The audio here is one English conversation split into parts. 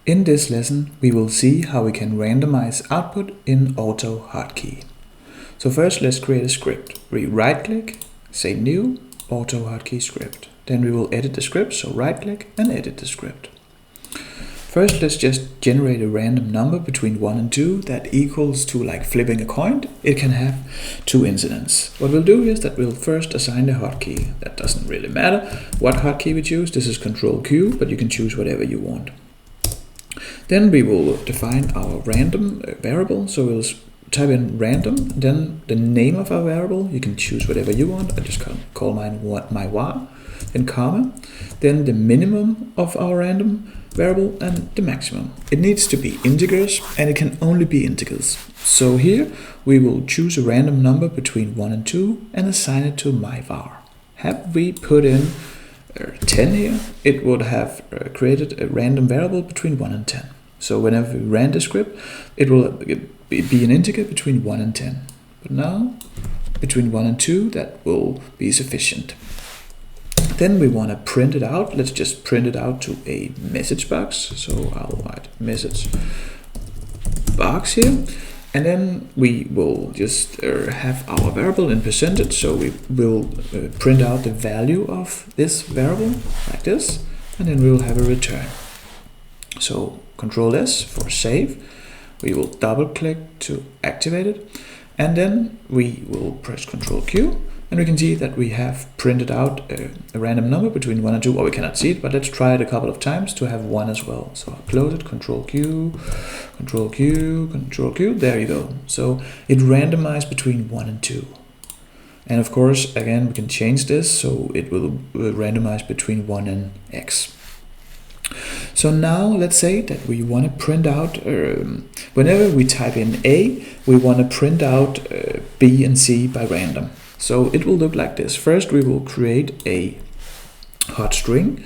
In this lesson, we will see how we can randomize output in AutoHotkey. So first, let's create a script. We right-click, say New, AutoHotkey script. Then we will edit the script, so right-click and edit the script. First, let's just generate a random number between 1 and 2 that equals to like flipping a coin. It can have 2 incidents. What we'll do is that we'll first assign the hotkey. That doesn't really matter what hotkey we choose. This is Ctrl Q, but you can choose whatever you want. Then we will define our random variable. So we'll type in random, then the name of our variable. You can choose whatever you want. I just call mine my var, then comma, then the minimum of our random variable and the maximum. It needs to be integers and it can only be integers. So here we will choose a random number between 1 and 2 and assign it to my var. Have we put in 10 here, it would have created a random variable between 1 and 10. So whenever we ran the script, it will be an integer between 1 and 10. But now, between 1 and 2, that will be sufficient. Then we want to print it out. Let's just print it out to a message box. So I'll write message box here. And then we will just have our variable in percentage. So we will print out the value of this variable like this. And then we will have a return. So Ctrl S for save. We will double click to activate it. And then we will press Ctrl Q. And we can see that we have printed out a random number between 1 and 2. Or we cannot see it, but let's try it a couple of times to have 1 as well. So I'll close it, Ctrl Q, Ctrl Q, Ctrl Q. There you go. So it randomized between 1 and 2. And of course, again, we can change this so it will randomize between 1 and X. So now let's say that we want to print out, whenever we type in A, we want to print out B and C by random. So it will look like this. First we will create a Hotstring,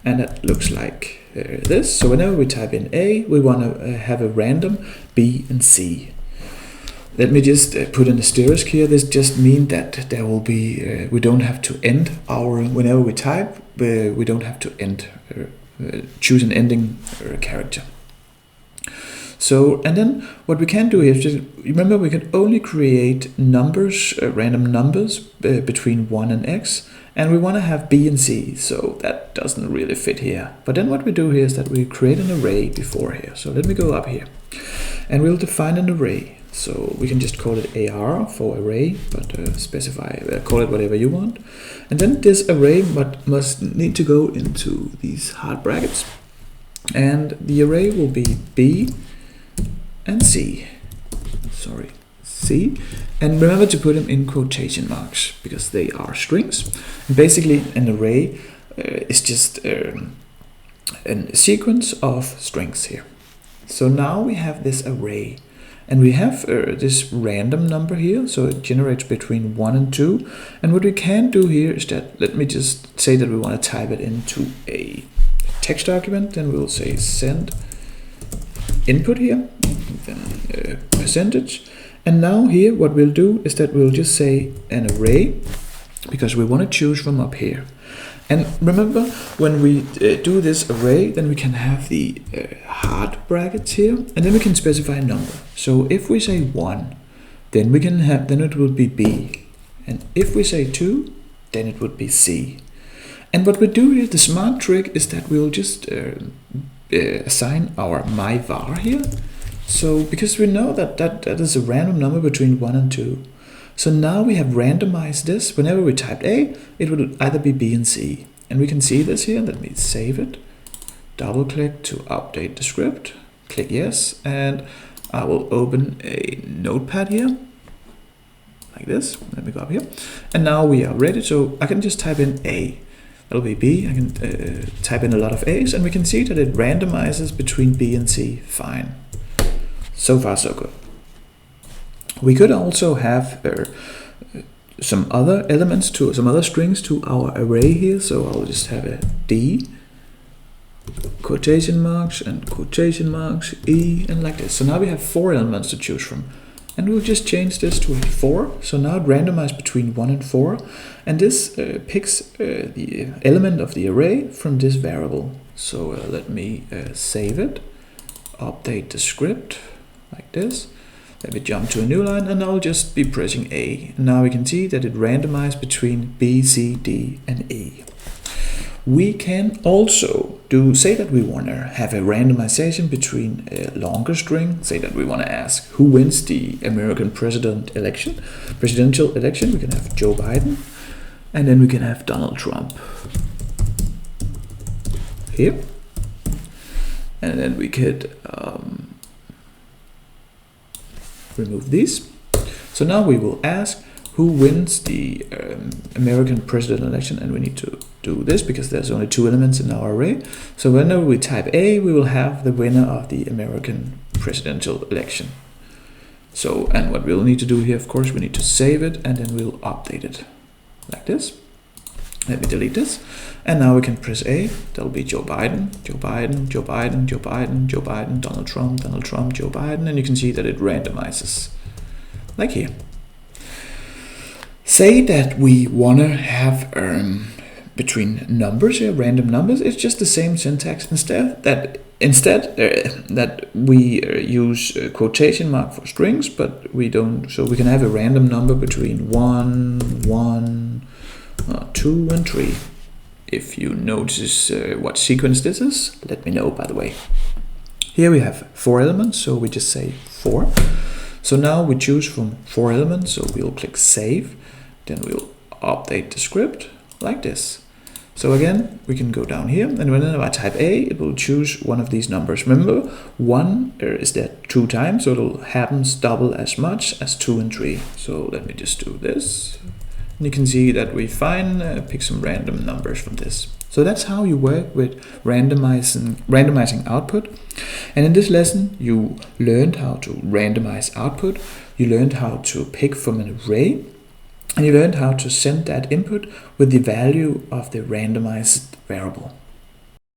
and that looks like this. So whenever we type in A, we want to have a random B and C. Let me just put an asterisk here. This just means that there will be, we don't have to end our, whenever we type, we don't have to end, choose an ending character. So, and then what we can do here is just, remember we can only create numbers, random numbers between 1 and X, and we want to have B and C, so that doesn't really fit here. But then what we do here is that we create an array before here. So let me go up here, and we'll define an array. So we can just call it AR for array, but call it whatever you want. And then this array must need to go into these hard brackets, and the array will be B and C, C, and remember to put them in quotation marks because they are strings. And basically an array is just a sequence of strings here. So now we have this array, and we have this random number here, so it generates between 1 and 2. And what we can do here is that, let me just say that we want to type it into a text document. Then we'll say send input here, then percentage. And now here what we'll do is that we'll just say an array, because we want to choose from up here. And remember, when we do this array, then we can have the hard brackets here, and then we can specify a number. So if we say 1, then we can have, then it will be B. And if we say 2, then it would be C. And what we do here, the smart trick is that we'll just assign our my var here. So because we know that that is a random number between 1 and 2. So now we have randomized this. Whenever we typed A, it would either be B and C. And we can see this here. Let me save it. Double click to update the script. Click yes. And I will open a notepad here. Like this. Let me go up here. And now we are ready. So I can just type in A. That'll be B. I can type in a lot of A's. And we can see that it randomizes between B and C. Fine. So far so good. We could also have some other elements to some other strings to our array here. So I'll just have a D, quotation marks and quotation marks, E, and like this. So now we have 4 elements to choose from. And we'll just change this to a 4. So now it randomizes between 1 and 4. And this picks the element of the array from this variable. So let me save it. update the script like this. Let me jump to a new line, and I'll just be pressing A. And now we can see that it randomized between B, C, D, and E. We can also say that we want to have a randomization between a longer string. Say that we want to ask who wins the American presidential election. We can have Joe Biden, and then we can have Donald Trump here. And then we could remove these. So now we will ask who wins the American presidential election, and we need to do this because there's only 2 elements in our array. So whenever we type A, we will have the winner of the American presidential election. So, and what we'll need to do here, of course, we need to save it, and then we'll update it like this. Let me delete this. And now we can press A. That'll be Joe Biden, Joe Biden, Joe Biden, Joe Biden, Joe Biden, Donald Trump, Joe Biden, and you can see that it randomizes like here. Say that we want to have between numbers here, random numbers. It's just the same syntax. Instead that we use quotation mark for strings, but we don't. So we can have a random number between 1, 2, and 3. If you notice what sequence this is, let me know, by the way. Here we have 4 elements, so we just say 4. So now we choose from 4 elements, so we'll click Save. Then we'll update the script like this. So again, we can go down here, and whenever I type A, it will choose one of these numbers. Remember, 1 is there 2 times, so it'll happen double as much as 2 and 3. So let me just do this. And you can see that we pick some random numbers from this. So that's how you work with randomizing output. And in this lesson, you learned how to randomize output. You learned how to pick from an array. And you learned how to send that input with the value of the randomized variable.